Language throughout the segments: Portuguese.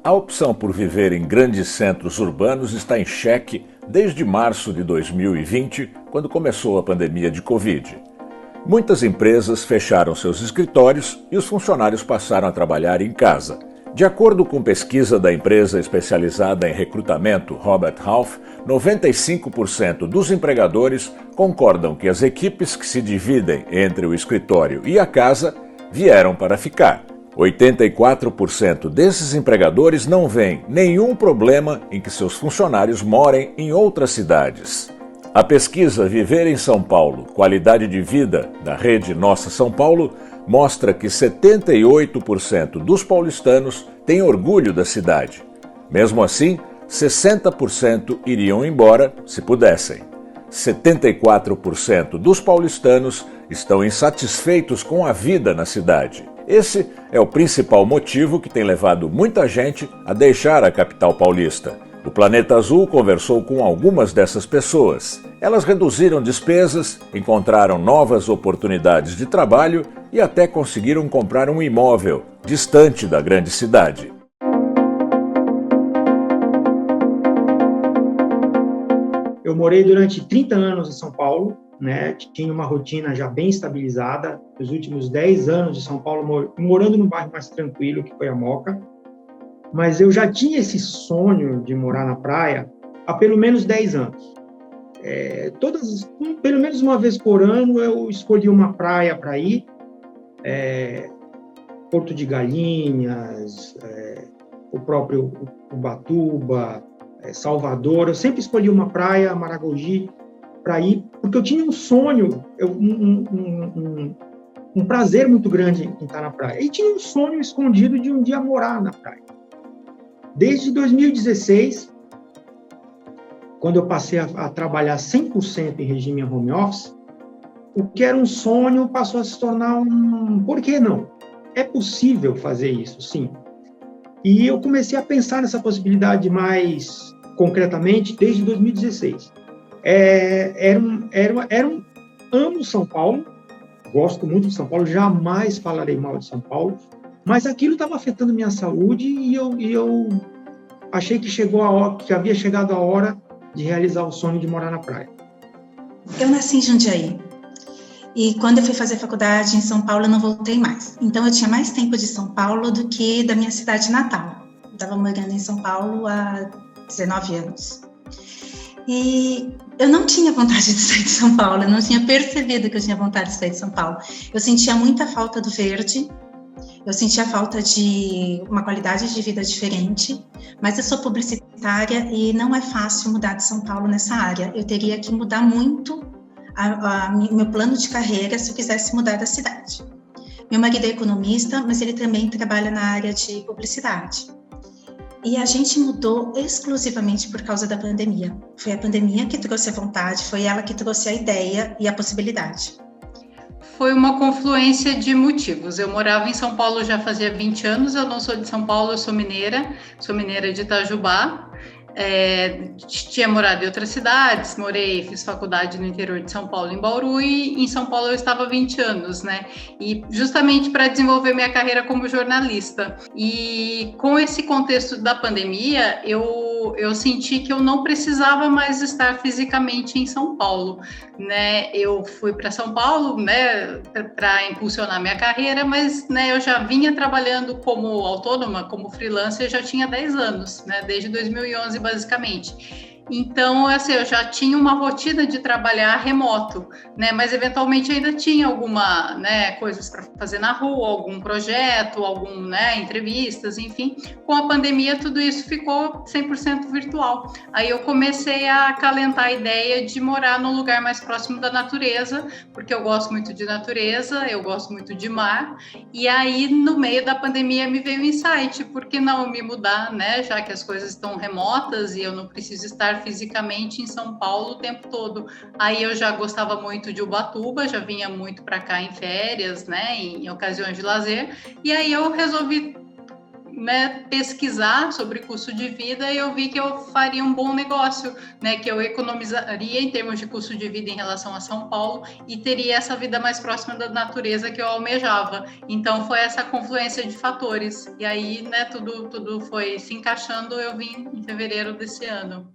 A opção por viver em grandes centros urbanos está em xeque desde março de 2020, quando começou a pandemia de Covid. Muitas empresas fecharam seus escritórios e os funcionários passaram a trabalhar em casa. De acordo com pesquisa da empresa especializada em recrutamento Robert Half, 95% dos empregadores concordam que as equipes que se dividem entre o escritório e a casa vieram para ficar. 84% desses empregadores não veem nenhum problema em que seus funcionários morem em outras cidades. A pesquisa Viver em São Paulo, Qualidade de Vida, da rede Nossa São Paulo, mostra que 78% dos paulistanos têm orgulho da cidade. Mesmo assim, 60% iriam embora se pudessem. 74% dos paulistanos estão insatisfeitos com a vida na cidade. Esse é o principal motivo que tem levado muita gente a deixar a capital paulista. O Planeta Azul conversou com algumas dessas pessoas. Elas reduziram despesas, encontraram novas oportunidades de trabalho e até conseguiram comprar um imóvel distante da grande cidade. Eu morei durante 30 anos em São Paulo, né? Tinha uma rotina já bem estabilizada. Os últimos 10 anos de São Paulo, morando num bairro mais tranquilo, que foi a Moca. Mas eu já tinha esse sonho de morar na praia há pelo menos 10 anos. Pelo menos uma vez por ano, eu escolhi uma praia para ir. Porto de Galinhas, o próprio Ubatuba, Salvador. Eu sempre escolhi uma praia, Maragogi, para ir, porque eu tinha um sonho, um prazer muito grande em estar na praia. E tinha um sonho escondido de um dia morar na praia. Desde 2016, quando eu passei a trabalhar 100% em regime home office, o que era um sonho passou a se tornar por que não? É possível fazer isso, sim. E eu comecei a pensar nessa possibilidade mais concretamente desde 2016. Amo São Paulo, gosto muito de São Paulo, jamais falarei mal de São Paulo, mas aquilo estava afetando minha saúde e eu achei que havia chegado a hora de realizar o sonho de morar na praia. Eu nasci em Jundiaí e quando eu fui fazer faculdade em São Paulo eu não voltei mais. Então eu tinha mais tempo de São Paulo do que da minha cidade natal. Eu estava morando em São Paulo há 19 anos. E eu não tinha vontade de sair de São Paulo, eu não tinha percebido que eu tinha vontade de sair de São Paulo. Eu sentia muita falta do verde, eu sentia falta de uma qualidade de vida diferente, mas eu sou publicitária e não é fácil mudar de São Paulo nessa área. Eu teria que mudar muito meu plano de carreira se eu quisesse mudar da cidade. Meu marido é economista, mas ele também trabalha na área de publicidade. E a gente mudou exclusivamente por causa da pandemia. Foi a pandemia que trouxe a vontade, foi ela que trouxe a ideia e a possibilidade. Foi uma confluência de motivos. Eu morava em São Paulo já fazia 20 anos, eu não sou de São Paulo, eu sou mineira de Itajubá. Tinha morado em outras cidades, fiz faculdade no interior de São Paulo, em Bauru, e em São Paulo eu estava há 20 anos, né? E justamente para desenvolver minha carreira como jornalista. E com esse contexto da pandemia, eu senti que eu não precisava mais estar fisicamente em São Paulo, né? Eu fui para São Paulo, né, para impulsionar minha carreira, mas, né, eu já vinha trabalhando como autônoma, como freelancer, já tinha 10 anos, né, desde 2011, basicamente. Então, assim, eu já tinha uma rotina de trabalhar remoto, né? Mas eventualmente ainda tinha alguma, né, coisas para fazer na rua, algum projeto, né, entrevistas, enfim. Com a pandemia, tudo isso ficou 100% virtual. Aí eu comecei a acalentar a ideia de morar num lugar mais próximo da natureza, porque eu gosto muito de natureza, eu gosto muito de mar. E aí, no meio da pandemia, me veio o insight, por que não me mudar, né? Já que as coisas estão remotas e eu não preciso estar fisicamente em São Paulo o tempo todo. Aí eu já gostava muito de Ubatuba, já vinha muito para cá em férias, né, em ocasiões de lazer, e aí eu resolvi né, pesquisar sobre custo de vida e eu vi que eu faria um bom negócio, né, que eu economizaria em termos de custo de vida em relação a São Paulo e teria essa vida mais próxima da natureza que eu almejava. Então foi essa confluência de fatores. E aí, né, tudo foi se encaixando, eu vim em fevereiro desse ano.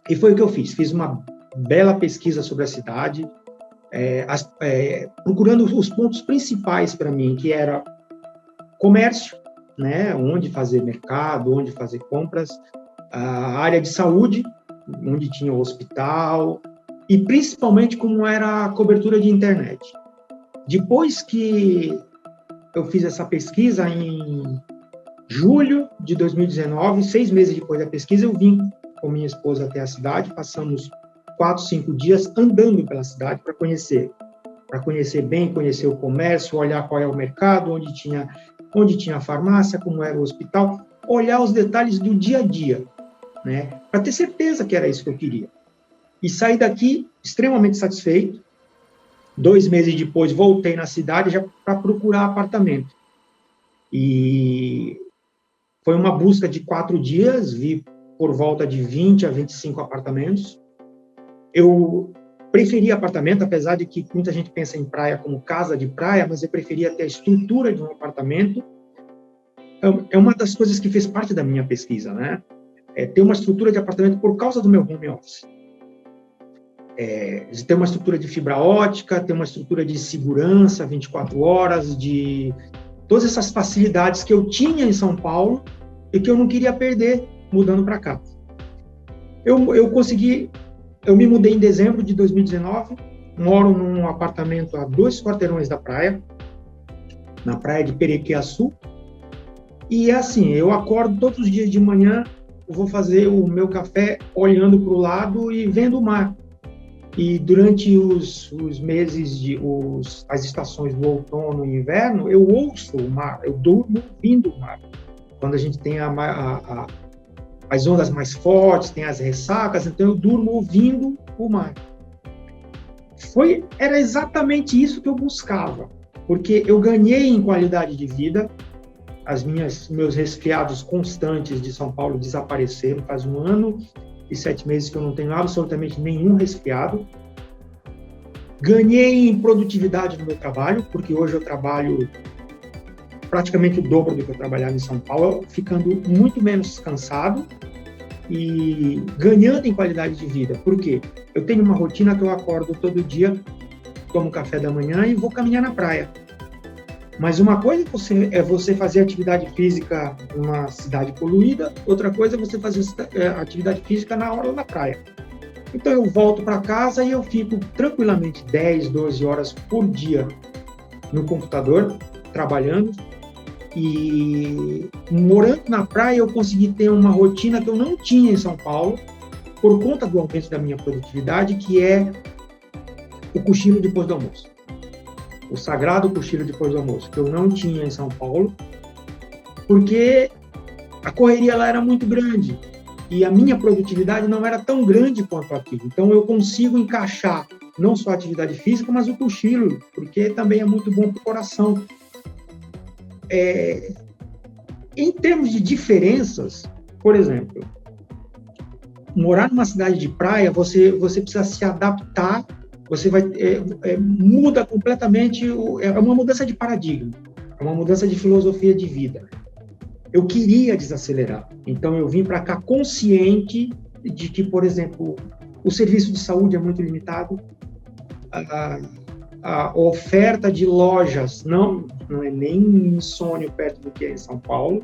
E foi o que eu fiz. Fiz uma bela pesquisa sobre a cidade, procurando os pontos principais para mim, que era comércio, né, onde fazer mercado, onde fazer compras, a área de saúde, onde tinha o hospital, e principalmente como era a cobertura de internet. Depois que eu fiz essa pesquisa, em julho de 2019, 6 meses depois da pesquisa, eu vim com minha esposa até a cidade, passamos 4, 5 dias andando pela cidade para conhecer bem, conhecer o comércio, olhar qual é o mercado, onde tinha a farmácia, como era o hospital, olhar os detalhes do dia a dia, né, para ter certeza que era isso que eu queria. E saí daqui extremamente satisfeito. 2 meses depois, voltei na cidade já para procurar apartamento. E foi uma busca de 4 dias, vi por volta de 20 a 25 apartamentos. Eu preferi apartamento, apesar de que muita gente pensa em praia como casa de praia, mas eu preferia ter a estrutura de um apartamento. É uma das coisas que fez parte da minha pesquisa, né? Ter uma estrutura de apartamento por causa do meu home office. Ter uma estrutura de fibra ótica, ter uma estrutura de segurança 24 horas, de todas essas facilidades que eu tinha em São Paulo e que eu não queria perder mudando para cá. Eu me mudei em dezembro de 2019, moro num apartamento a 2 quarteirões da praia, na praia de Perequiaçu, e é assim, eu acordo todos os dias de manhã, eu vou fazer o meu café olhando para o lado e vendo o mar. E durante os meses, as estações do outono e inverno, eu ouço o mar, eu durmo ouvindo o mar. Quando a gente tem as ondas mais fortes, tem as ressacas, então eu durmo ouvindo o mar. Era exatamente isso que eu buscava, porque eu ganhei em qualidade de vida, meus resfriados constantes de São Paulo desapareceram, faz 1 ano e 7 meses que eu não tenho absolutamente nenhum resfriado. Ganhei em produtividade no meu trabalho, porque hoje eu trabalho praticamente o dobro do que eu trabalhava em São Paulo, ficando muito menos cansado e ganhando em qualidade de vida. Por quê? Eu tenho uma rotina que eu acordo todo dia, tomo café da manhã e vou caminhar na praia. Mas uma coisa é você fazer atividade física numa cidade poluída, outra coisa é você fazer atividade física na orla da praia. Então eu volto para casa e eu fico tranquilamente 10, 12 horas por dia no computador, trabalhando. E morando na praia eu consegui ter uma rotina que eu não tinha em São Paulo, por conta do aumento da minha produtividade, que é o cochilo depois do almoço. O sagrado cochilo depois do almoço, que eu não tinha em São Paulo, porque a correria lá era muito grande e a minha produtividade não era tão grande quanto aqui. Então eu consigo encaixar não só a atividade física, mas o cochilo, porque também é muito bom para o coração. Em termos de diferenças, por exemplo, morar numa cidade de praia, você precisa se adaptar, você vai muda completamente, é uma mudança de paradigma, é uma mudança de filosofia de vida. Eu queria desacelerar, então eu vim para cá consciente de que, por exemplo, o serviço de saúde é muito limitado, a oferta de lojas não é nem insônio perto do que é em São Paulo,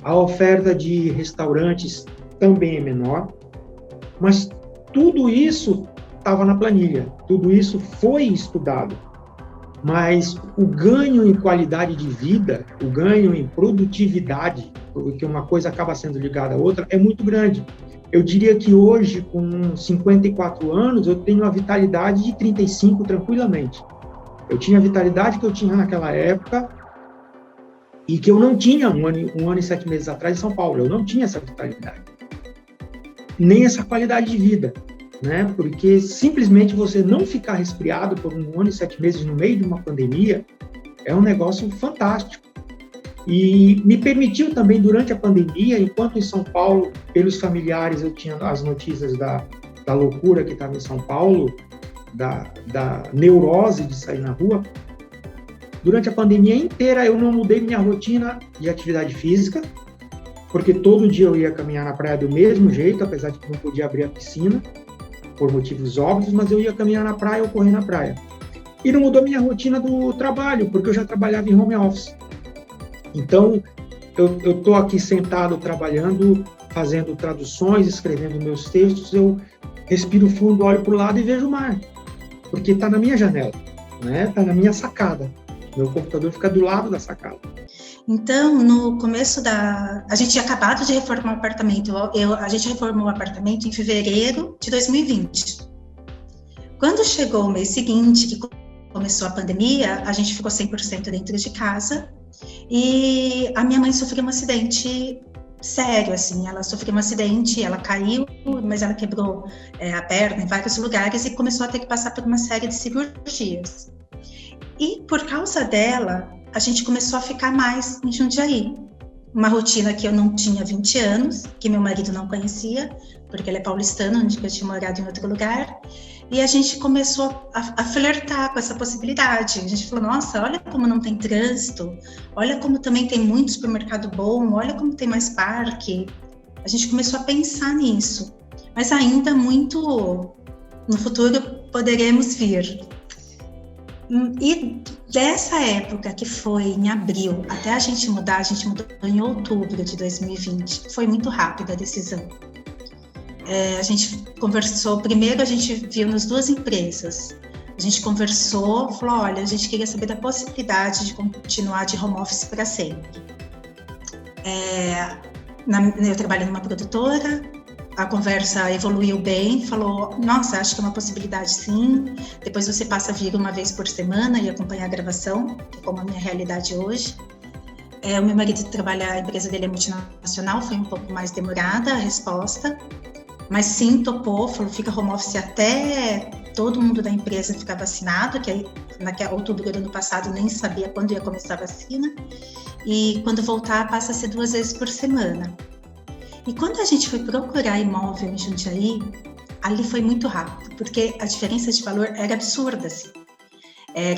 a oferta de restaurantes também é menor, mas tudo isso estava na planilha, tudo isso foi estudado, mas o ganho em qualidade de vida, o ganho em produtividade, porque uma coisa acaba sendo ligada à outra, é muito grande. Eu diria que hoje, com 54 anos, eu tenho a vitalidade de 35 tranquilamente. Eu tinha a vitalidade que eu tinha naquela época e que eu não tinha um ano e 7 meses atrás em São Paulo. Eu não tinha essa vitalidade, nem essa qualidade de vida. né? Porque simplesmente você não ficar resfriado por 1 ano e 7 meses no meio de uma pandemia é um negócio fantástico. E me permitiu também, durante a pandemia, enquanto em São Paulo, pelos familiares, eu tinha as notícias da loucura que estava em São Paulo, da neurose de sair na rua. Durante a pandemia inteira, eu não mudei minha rotina de atividade física, porque todo dia eu ia caminhar na praia do mesmo jeito, apesar de que não podia abrir a piscina, por motivos óbvios, mas eu ia caminhar na praia ou correr na praia. E não mudou minha rotina do trabalho, porque eu já trabalhava em home office. Então, eu estou aqui sentado trabalhando, fazendo traduções, escrevendo meus textos, eu respiro fundo, olho para o lado e vejo o mar, porque está na minha janela, né? Está na minha sacada. Meu computador fica do lado da sacada. Então, no começo a gente tinha acabado de reformar o apartamento. A gente reformou o apartamento em fevereiro de 2020. Quando chegou o mês seguinte, que começou a pandemia, a gente ficou 100% dentro de casa e a minha mãe sofreu um acidente sério, assim. Ela sofreu um acidente, ela caiu, mas ela quebrou a perna em vários lugares e começou a ter que passar por uma série de cirurgias. E por causa dela, a gente começou a ficar mais em Jundiaí. Uma rotina que eu não tinha 20 anos, que meu marido não conhecia, porque ele é paulistano, onde eu tinha morado em outro lugar. E a gente começou a flertar com essa possibilidade. A gente falou, nossa, olha como não tem trânsito, olha como também tem muito supermercado bom, olha como tem mais parque. A gente começou a pensar nisso. Mas ainda muito no futuro poderemos vir. E dessa época, que foi em abril, até a gente mudou em outubro de 2020. Foi muito rápida a decisão. A gente conversou, primeiro a gente viu nas 2 empresas. A gente conversou, falou, olha, a gente queria saber da possibilidade de continuar de home office para sempre. Eu trabalho numa produtora, a conversa evoluiu bem, falou, nossa, acho que é uma possibilidade sim, depois você passa a vir uma vez por semana e acompanhar a gravação, que é como a minha realidade hoje. O meu marido trabalha, a empresa dele é multinacional, foi um pouco mais demorada a resposta, mas sim, topou, falou, fica home office até todo mundo da empresa ficar vacinado, que aí, outubro do ano passado nem sabia quando ia começar a vacina, e quando voltar passa a ser 2 vezes por semana. E quando a gente foi procurar imóvel em Jundiaí, ali foi muito rápido, porque a diferença de valor era absurda, assim.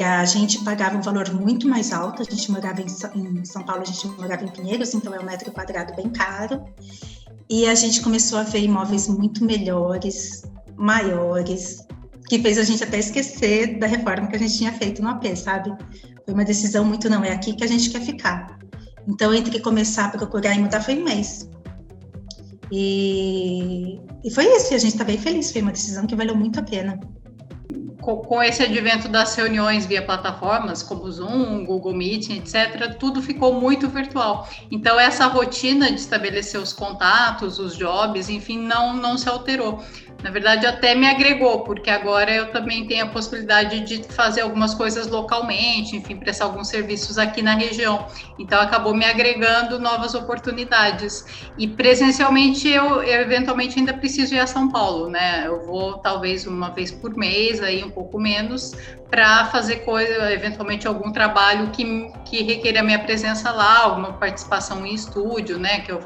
A gente pagava um valor muito mais alto, a gente morava em São Paulo, a gente morava em Pinheiros, então é um metro quadrado bem caro, e a gente começou a ver imóveis muito melhores, maiores, que fez a gente até esquecer da reforma que a gente tinha feito no AP, sabe? Foi uma decisão muito, não, é aqui que a gente quer ficar. Então, entre começar a procurar e mudar, foi 1 mês. E foi isso, e a gente está bem feliz, foi uma decisão que valeu muito a pena. Com esse advento das reuniões via plataformas como Zoom, Google Meet, etc., tudo ficou muito virtual. Então, essa rotina de estabelecer os contatos, os jobs, enfim, não se alterou. Na verdade, até me agregou, porque agora eu também tenho a possibilidade de fazer algumas coisas localmente, enfim, prestar alguns serviços aqui na região. Então, acabou me agregando novas oportunidades. E presencialmente, eu eventualmente ainda preciso ir a São Paulo, né? Eu vou talvez uma vez por mês, aí um pouco menos, para fazer eventualmente algum trabalho que requer a minha presença lá, alguma participação em estúdio, né? Que eu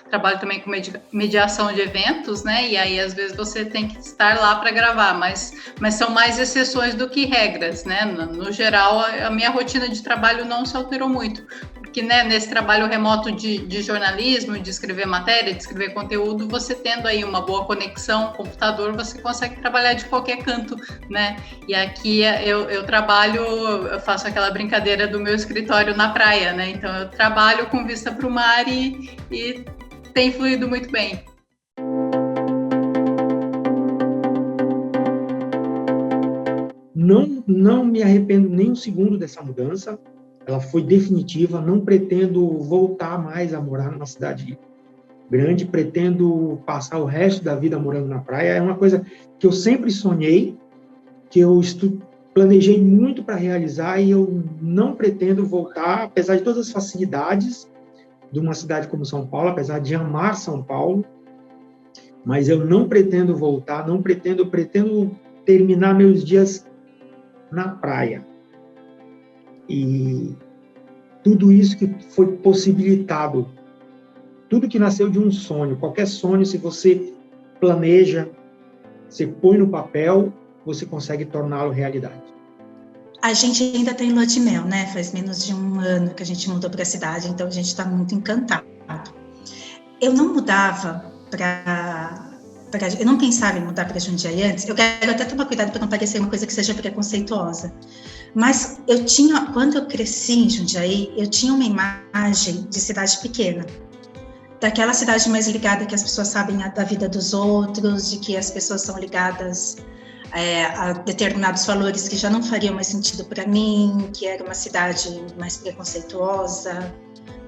trabalho também com mediação de eventos, né? E aí, às vezes, você tem que estar lá para gravar, mas são mais exceções do que regras, né? No geral, a minha rotina de trabalho não se alterou muito, porque, né, nesse trabalho remoto de jornalismo, de escrever matéria, de escrever conteúdo, você tendo aí uma boa conexão, computador, você consegue trabalhar de qualquer canto, né? E aqui eu trabalho, eu faço aquela brincadeira do meu escritório na praia, né? Então eu trabalho com vista para o mar e tem fluído muito bem. Não me arrependo nem um segundo dessa mudança. Ela foi definitiva. Não pretendo voltar mais a morar numa cidade grande. Pretendo passar o resto da vida morando na praia. É uma coisa que eu sempre sonhei, que eu planejei muito para realizar, e eu não pretendo voltar, apesar de todas as facilidades de uma cidade como São Paulo, apesar de amar São Paulo, mas eu não pretendo voltar, eu pretendo terminar meus dias na praia. E tudo isso que foi possibilitado, tudo que nasceu de um sonho, qualquer sonho, se você planeja, você põe no papel, você consegue torná-lo realidade. A gente ainda tem lua de mel, né? Faz menos de um ano que a gente mudou para a cidade, então a gente está muito encantado. Eu não mudava eu não pensava em mudar para Jundiaí antes. Eu quero até tomar cuidado para não parecer uma coisa que seja preconceituosa. Mas quando eu cresci em Jundiaí, eu tinha uma imagem de cidade pequena. Daquela cidade mais ligada que as pessoas sabem da vida dos outros, de que as pessoas são ligadas a determinados valores que já não fariam mais sentido para mim, que era uma cidade mais preconceituosa,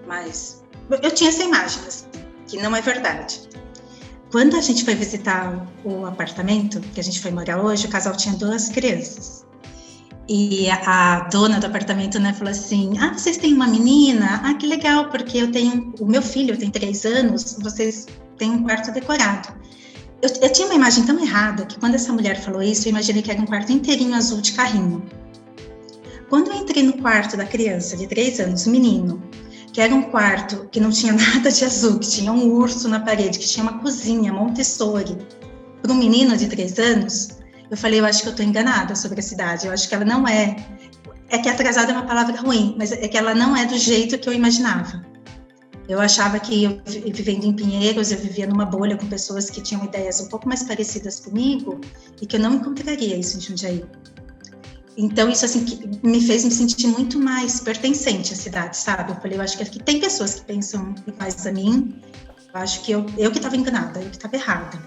mas eu tinha essa imagem, assim, que não é verdade. Quando a gente foi visitar o apartamento que a gente foi morar hoje, o casal tinha 2 crianças. E a dona do apartamento, né, falou assim: vocês têm uma menina? Que legal, porque o meu filho tem 3 anos, vocês têm um quarto decorado. Eu tinha uma imagem tão errada que quando essa mulher falou isso, eu imaginei que era um quarto inteirinho azul de carrinho. Quando eu entrei no quarto da criança de 3 anos, menino, que era um quarto que não tinha nada de azul, que tinha um urso na parede, que tinha uma cozinha Montessori, para um menino de 3 anos, eu falei, eu acho que eu estou enganada sobre a cidade, eu acho que ela não é que atrasada é uma palavra ruim, mas é que ela não é do jeito que eu imaginava. Eu achava que eu vivendo em Pinheiros, eu vivia numa bolha com pessoas que tinham ideias um pouco mais parecidas comigo e que eu não encontraria isso em Jundiaí. Então, isso assim, que me fez me sentir muito mais pertencente à cidade, sabe? Eu falei, eu acho que aqui tem pessoas que pensam iguais a mim, eu acho que eu que estava enganada, eu que estava errada.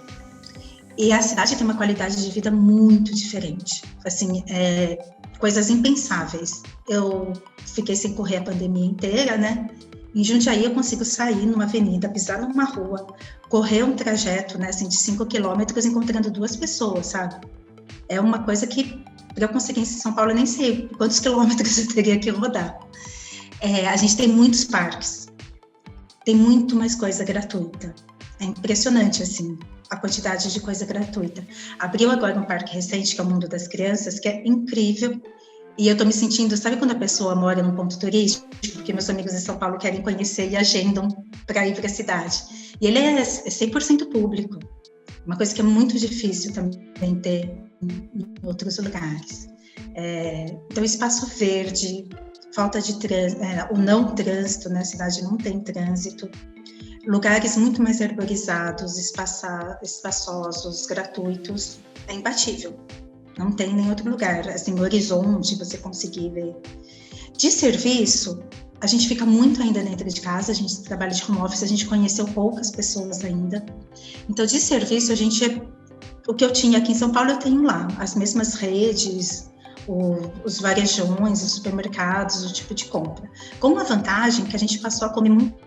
E a cidade tem uma qualidade de vida muito diferente, assim, coisas impensáveis. Eu fiquei sem correr a pandemia inteira, né? Em Jundiaí eu consigo sair numa avenida, pisar numa rua, correr um trajeto, né, assim, de 5 quilômetros encontrando 2 pessoas, sabe? É uma coisa que, para eu conseguir em São Paulo, eu nem sei quantos quilômetros eu teria que rodar. A gente tem muitos parques, tem muito mais coisa gratuita. É impressionante, assim, a quantidade de coisa gratuita. Abriu agora um parque recente, que é o Mundo das Crianças, que é incrível. E eu tô me sentindo, sabe quando a pessoa mora num ponto turístico, porque meus amigos em São Paulo querem conhecer e agendam para ir para a cidade. E ele é 100% público, uma coisa que é muito difícil também ter em outros lugares. Então, espaço verde, falta de o não trânsito, né? A cidade não tem trânsito, lugares muito mais arborizados, espaçosos, gratuitos, é imbatível. Não tem em nenhum outro lugar, assim, no horizonte você conseguir ver. De serviço, a gente fica muito ainda dentro de casa, a gente trabalha de home office, a gente conheceu poucas pessoas ainda. Então, de serviço, o que eu tinha aqui em São Paulo, eu tenho lá. As mesmas redes, os varejões, os supermercados, o tipo de compra. Com uma vantagem que a gente passou a comer muito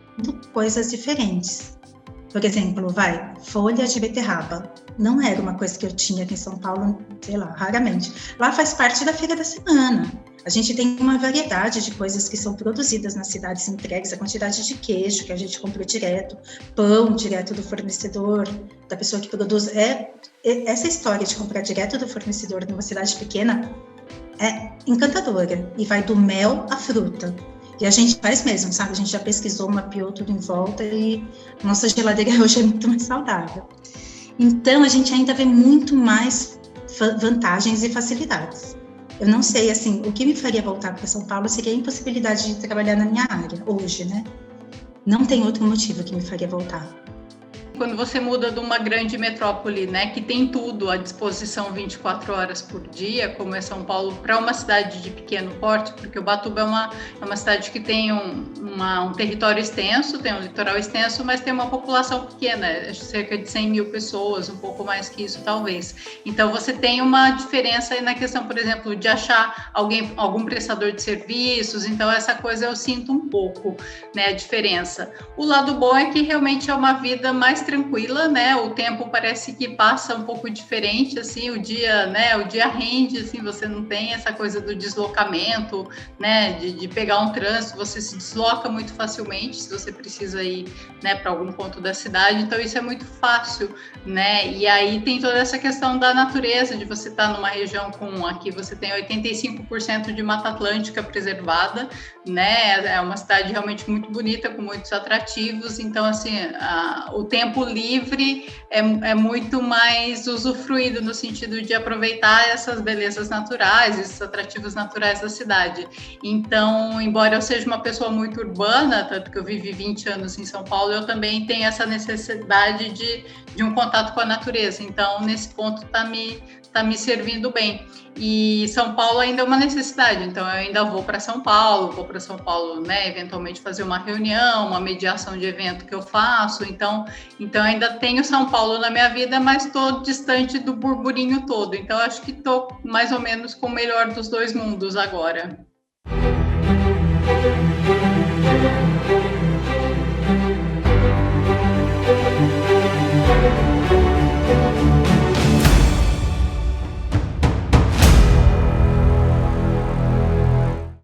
coisas diferentes. Por exemplo, folha de beterraba. Não era uma coisa que eu tinha aqui em São Paulo, sei lá, raramente. Lá faz parte da feira da semana. A gente tem uma variedade de coisas que são produzidas nas cidades entregues, a quantidade de queijo que a gente compra direto, pão direto do fornecedor, da pessoa que produz. Essa história de comprar direto do fornecedor numa cidade pequena é encantadora. E vai do mel à fruta. E a gente faz mesmo, sabe? A gente já pesquisou, mapeou tudo em volta e nossa geladeira hoje é muito mais saudável. Então, a gente ainda vê muito mais vantagens e facilidades. Eu não sei, assim, o que me faria voltar para São Paulo seria a impossibilidade de trabalhar na minha área, hoje, né? Não tem outro motivo que me faria voltar. Quando você muda de uma grande metrópole, né, que tem tudo à disposição 24 horas por dia, como é São Paulo, para uma cidade de pequeno porte, porque Ubatuba é uma cidade que tem um território extenso, tem um litoral extenso, mas tem uma população pequena, cerca de 100 mil pessoas, um pouco mais que isso talvez. Então você tem uma diferença aí na questão, por exemplo, de achar algum prestador de serviços, então essa coisa eu sinto um pouco, né, a diferença. O lado bom é que realmente é uma vida mais tranquila, né? O tempo parece que passa um pouco diferente, assim, o dia, né? O dia rende, assim, você não tem essa coisa do deslocamento, né? De pegar um trânsito, você se desloca muito facilmente se você precisa ir, né? Para algum ponto da cidade, então isso é muito fácil, né? E aí tem toda essa questão da natureza, de você estar numa região com, aqui você tem 85% de Mata Atlântica preservada, né? É uma cidade realmente muito bonita, com muitos atrativos, então assim, o tempo livre é muito mais usufruído no sentido de aproveitar essas belezas naturais, esses atrativos naturais da cidade. Então, embora eu seja uma pessoa muito urbana, tanto que eu vivi 20 anos em São Paulo, eu também tenho essa necessidade de um contato com a natureza, então nesse ponto tá me servindo bem. E São Paulo ainda é uma necessidade, então eu ainda vou para São Paulo, né, eventualmente fazer uma reunião, uma mediação de evento que eu faço, então ainda tenho São Paulo na minha vida, mas estou distante do burburinho todo, então acho que estou mais ou menos com o melhor dos dois mundos agora.